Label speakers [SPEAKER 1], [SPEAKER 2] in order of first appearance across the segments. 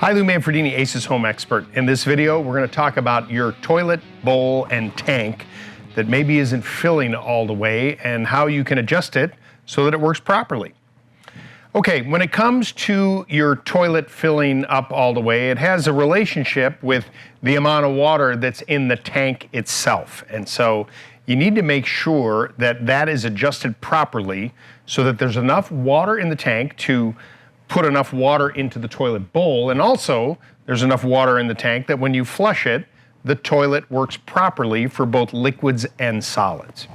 [SPEAKER 1] Hi, Lou Manfredini, Ace's Home Expert. In this video, we're going to talk about your toilet bowl and tank that maybe isn't filling all the way and how you can adjust it so that it works properly. Okay, when it comes to your toilet filling up all the way, it has a relationship with the amount of water that's in the tank itself. And so you need to make sure that that is adjusted properly so that there's enough water in the tank to put enough water into the toilet bowl, and also there's enough water in the tank that when you flush it, the toilet works properly for both liquids and solids.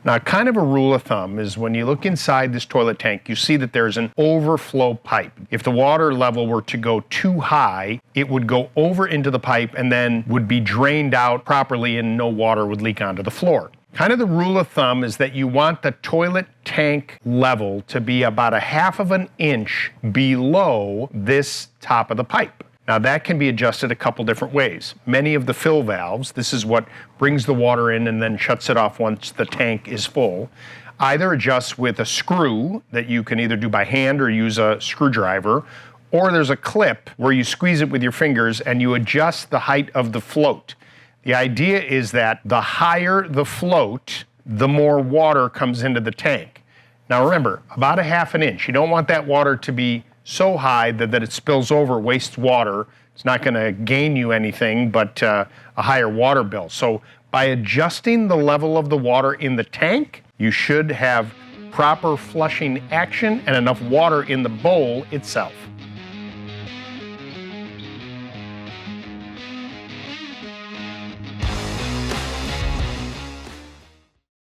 [SPEAKER 1] Now, kind of a rule of thumb is when you look inside this toilet tank, you see that there's an overflow pipe. If the water level were to go too high, it would go over into the pipe and then would be drained out properly and no water would leak onto the floor. Kind of the rule of thumb is that you want the toilet tank level to be about 1/2 of an inch below this top of the pipe. Now that can be adjusted a couple different ways. Many of the fill valves, this is what brings the water in and then shuts it off once the tank is full, either adjusts with a screw that you can either do by hand or use a screwdriver, or there's a clip where you squeeze it with your fingers and you adjust the height of the float. The idea is that the higher the float, the more water comes into the tank. Now remember, about 1/2 an inch. You don't want that water to be so high that it spills over, wastes water. It's not going to gain you anything but a higher water bill. So by adjusting the level of the water in the tank, you should have proper flushing action and enough water in the bowl itself.